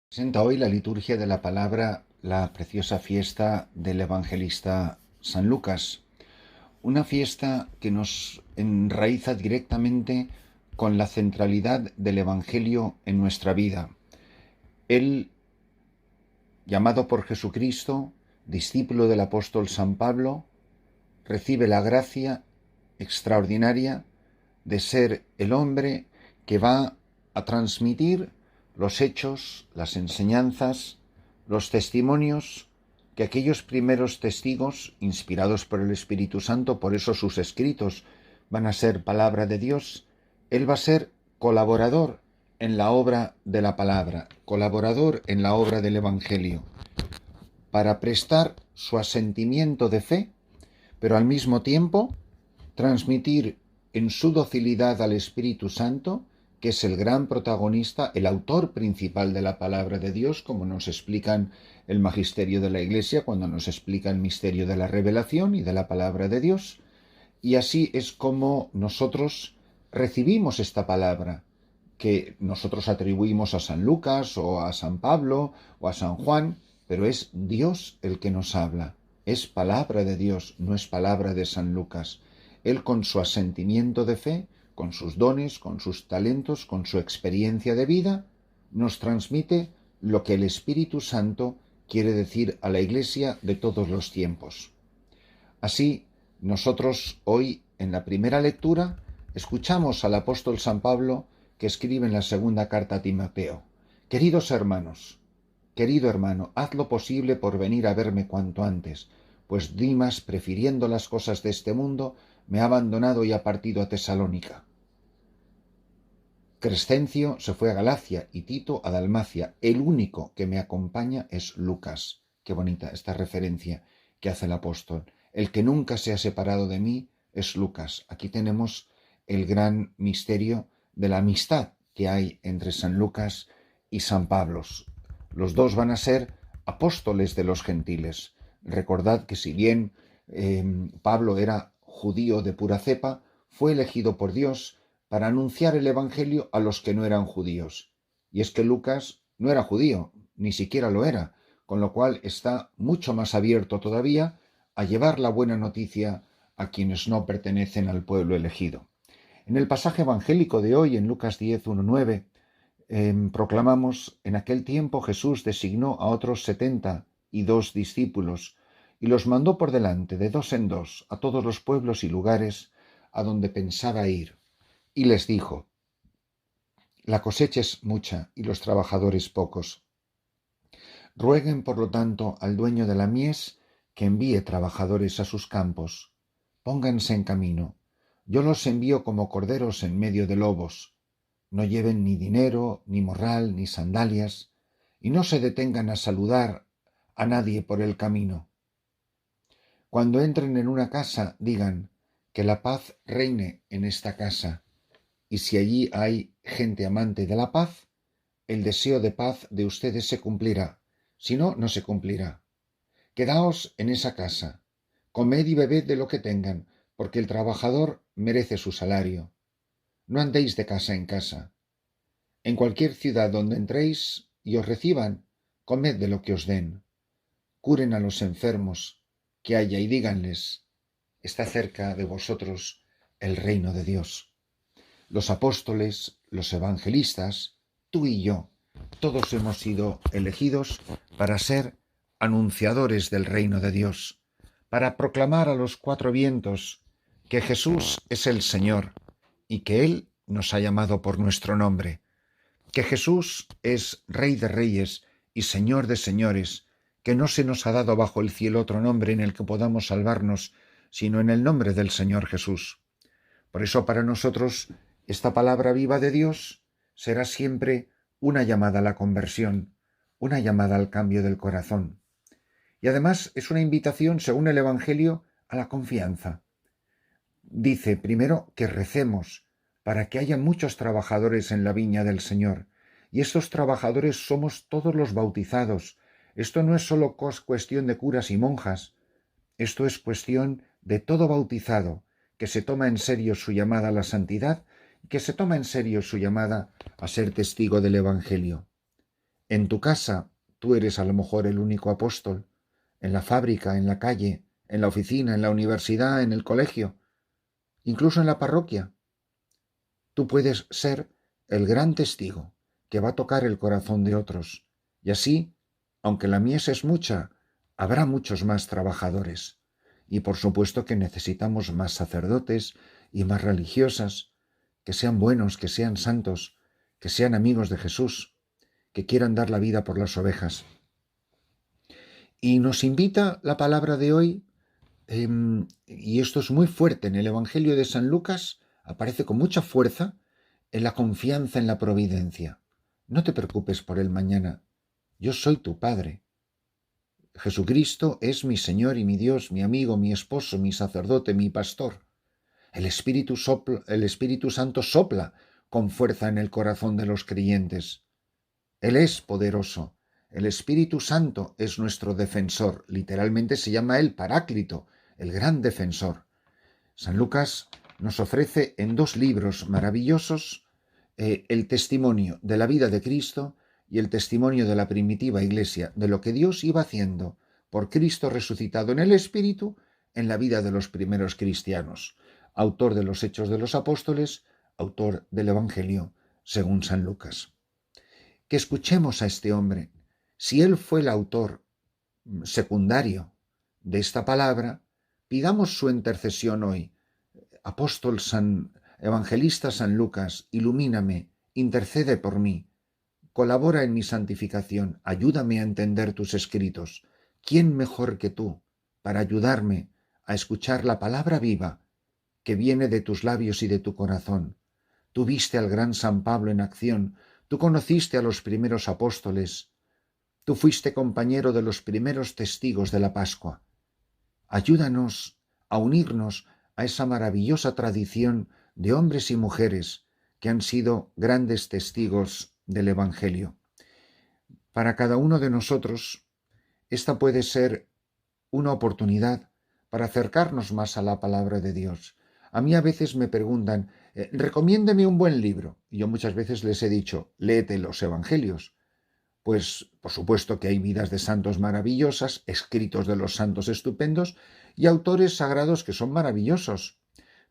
Presenta hoy la liturgia de la palabra, la preciosa fiesta del evangelista San Lucas, una fiesta que nos enraiza directamente con la centralidad del Evangelio en nuestra vida. Él, llamado por Jesucristo, discípulo del apóstol San Pablo, recibe la gracia extraordinaria de ser el hombre que va a transmitir los hechos, las enseñanzas, los testimonios que aquellos primeros testigos, inspirados por el Espíritu Santo, por eso sus escritos van a ser palabra de Dios. Él va a ser colaborador en la obra de la palabra, colaborador en la obra del Evangelio, para prestar su asentimiento de fe, pero al mismo tiempo transmitir en su docilidad al Espíritu Santo, que es el gran protagonista, el autor principal de la palabra de Dios, como nos explican el magisterio de la Iglesia cuando nos explica el misterio de la revelación y de la palabra de Dios. Y así es como nosotros recibimos esta palabra, que nosotros atribuimos a San Lucas o a San Pablo o a San Juan, pero es Dios el que nos habla. Es palabra de Dios, no es palabra de San Lucas. Él, con su asentimiento de fe, con sus dones, con sus talentos, con su experiencia de vida, nos transmite lo que el Espíritu Santo quiere decir a la Iglesia de todos los tiempos. Así, nosotros hoy, en la primera lectura, escuchamos al apóstol San Pablo que escribe en la segunda carta a Timoteo: Queridos hermanos, querido hermano, haz lo posible por venir a verme cuanto antes, pues Dimas, prefiriendo las cosas de este mundo, me ha abandonado y ha partido a Tesalónica. Crescencio se fue a Galacia y Tito a Dalmacia. El único que me acompaña es Lucas. Qué bonita esta referencia que hace el apóstol. El que nunca se ha separado de mí es Lucas. Aquí tenemos el gran misterio de la amistad que hay entre San Lucas y San Pablo. Los dos van a ser apóstoles de los gentiles. Recordad que si bien Pablo era judío de pura cepa, fue elegido por Dios para anunciar el Evangelio a los que no eran judíos. Y es que Lucas no era judío, ni siquiera lo era, con lo cual está mucho más abierto todavía a llevar la buena noticia a quienes no pertenecen al pueblo elegido. En el pasaje evangélico de hoy, en Lucas 10, 1, 9, proclamamos: en aquel tiempo Jesús designó a otros 72 discípulos y los mandó por delante de dos en dos a todos los pueblos y lugares a donde pensaba ir. Y les dijo: la cosecha es mucha y los trabajadores pocos. Rueguen, por lo tanto, al dueño de la mies que envíe trabajadores a sus campos. Pónganse en camino. Yo los envío como corderos en medio de lobos. No lleven ni dinero, ni morral, ni sandalias, y no se detengan a saludar a nadie por el camino. Cuando entren en una casa, digan: que la paz reine en esta casa. Y si allí hay gente amante de la paz, el deseo de paz de ustedes se cumplirá. Si no, no se cumplirá. Quedaos en esa casa, comed y bebed de lo que tengan, porque el trabajador merece su salario. No andéis de casa en casa. En cualquier ciudad donde entréis y os reciban, comed de lo que os den. Curen a los enfermos que haya y díganles: está cerca de vosotros el reino de Dios. Los apóstoles, los evangelistas, tú y yo, todos hemos sido elegidos para ser anunciadores del reino de Dios, para proclamar a los cuatro vientos que Jesús es el Señor y que Él nos ha llamado por nuestro nombre, que Jesús es Rey de Reyes y Señor de Señores, que no se nos ha dado bajo el cielo otro nombre en el que podamos salvarnos, sino en el nombre del Señor Jesús. Por eso, para nosotros, esta palabra viva de Dios será siempre una llamada a la conversión, una llamada al cambio del corazón. Y además es una invitación, según el Evangelio, a la confianza. Dice primero que recemos para que haya muchos trabajadores en la viña del Señor. Y estos trabajadores somos todos los bautizados. Esto no es solo cuestión de curas y monjas. Esto es cuestión de todo bautizado que se toma en serio su llamada a la santidad y que se toma en serio su llamada a ser testigo del Evangelio. En tu casa tú eres a lo mejor el único apóstol, en la fábrica, en la calle, en la oficina, en la universidad, en el colegio, incluso en la parroquia. Tú puedes ser el gran testigo que va a tocar el corazón de otros. Y así, aunque la mies es mucha, habrá muchos más trabajadores. Y por supuesto que necesitamos más sacerdotes y más religiosas, que sean buenos, que sean santos, que sean amigos de Jesús, que quieran dar la vida por las ovejas. Y nos invita la palabra de hoy, y esto es muy fuerte en el Evangelio de San Lucas, aparece con mucha fuerza, en la confianza en la providencia. No te preocupes por el mañana. Yo soy tu Padre. Jesucristo es mi Señor y mi Dios, mi amigo, mi esposo, mi sacerdote, mi pastor. El Espíritu Santo sopla con fuerza en el corazón de los creyentes. Él es poderoso. El Espíritu Santo es nuestro defensor. Literalmente se llama el Paráclito, el gran defensor. San Lucas nos ofrece en 2 libros maravillosos el testimonio de la vida de Cristo y el testimonio de la primitiva Iglesia, de lo que Dios iba haciendo por Cristo resucitado en el Espíritu en la vida de los primeros cristianos. Autor de los Hechos de los Apóstoles, autor del Evangelio según San Lucas. Que escuchemos a este hombre. Si él fue el autor secundario de esta palabra, pidamos su intercesión hoy. Apóstol Evangelista San Lucas, ilumíname, intercede por mí, colabora en mi santificación, ayúdame a entender tus escritos. ¿Quién mejor que tú para ayudarme a escuchar la palabra viva que viene de tus labios y de tu corazón? Tú viste al gran San Pablo en acción, tú conociste a los primeros apóstoles, tú fuiste compañero de los primeros testigos de la Pascua. Ayúdanos a unirnos a esa maravillosa tradición de hombres y mujeres que han sido grandes testigos del Evangelio. Para cada uno de nosotros, esta puede ser una oportunidad para acercarnos más a la palabra de Dios. A mí a veces me preguntan, recomiéndeme un buen libro. Y yo muchas veces les he dicho, léete los Evangelios. Pues por supuesto que hay vidas de santos maravillosas, escritos de los santos estupendos y autores sagrados que son maravillosos.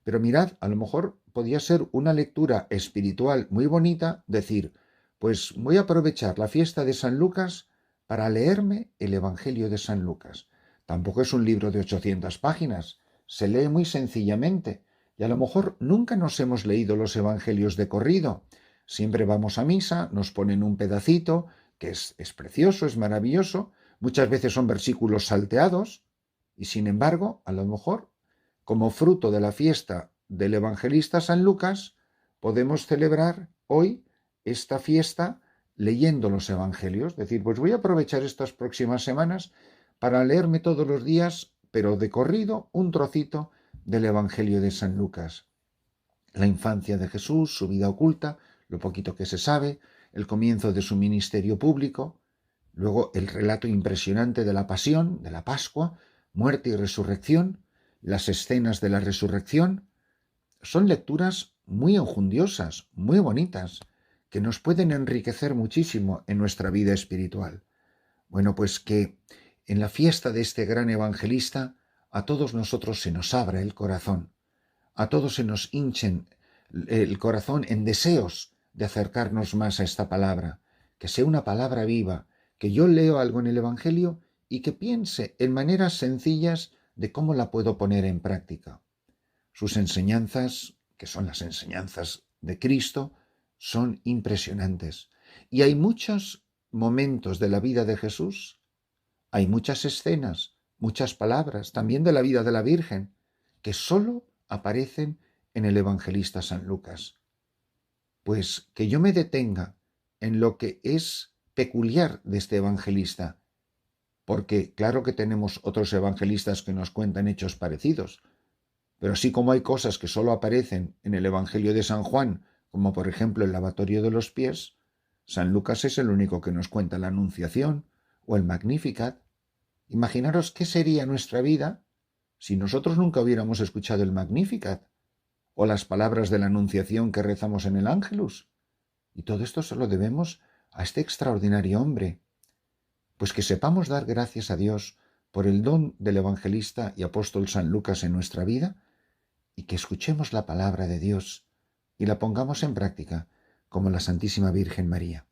Pero mirad, a lo mejor podía ser una lectura espiritual muy bonita, decir, pues voy a aprovechar la fiesta de San Lucas para leerme el Evangelio de San Lucas. Tampoco es un libro de 800 páginas, se lee muy sencillamente y a lo mejor nunca nos hemos leído los Evangelios de corrido. Siempre vamos a misa, nos ponen un pedacito, que es precioso, es maravilloso, muchas veces son versículos salteados, y sin embargo, a lo mejor, como fruto de la fiesta del evangelista San Lucas, podemos celebrar hoy esta fiesta leyendo los evangelios. Es decir, pues voy a aprovechar estas próximas semanas para leerme todos los días, pero de corrido, un trocito del evangelio de San Lucas. La infancia de Jesús, su vida oculta, lo poquito que se sabe, el comienzo de su ministerio público, luego el relato impresionante de la pasión, de la Pascua, muerte y resurrección, las escenas de la resurrección. Son lecturas muy enjundiosas, muy bonitas, que nos pueden enriquecer muchísimo en nuestra vida espiritual. Bueno, pues que en la fiesta de este gran evangelista a todos nosotros se nos abra el corazón, a todos se nos hinchen el corazón en deseos de acercarnos más a esta palabra, que sea una palabra viva, que yo leo algo en el Evangelio y que piense en maneras sencillas de cómo la puedo poner en práctica. Sus enseñanzas, que son las enseñanzas de Cristo, son impresionantes. Y hay muchos momentos de la vida de Jesús, hay muchas escenas, muchas palabras, también de la vida de la Virgen, que solo aparecen en el evangelista San Lucas. Pues que yo me detenga en lo que es peculiar de este evangelista, porque claro que tenemos otros evangelistas que nos cuentan hechos parecidos, pero así como hay cosas que solo aparecen en el Evangelio de San Juan, como por ejemplo el lavatorio de los pies, San Lucas es el único que nos cuenta la Anunciación o el Magnificat. Imaginaros qué sería nuestra vida si nosotros nunca hubiéramos escuchado el Magnificat o las palabras de la Anunciación que rezamos en el Ángelus. Y todo esto se lo debemos a este extraordinario hombre? Pues que sepamos dar gracias a Dios por el don del evangelista y apóstol San Lucas en nuestra vida y que escuchemos la palabra de Dios y la pongamos en práctica como la Santísima Virgen María.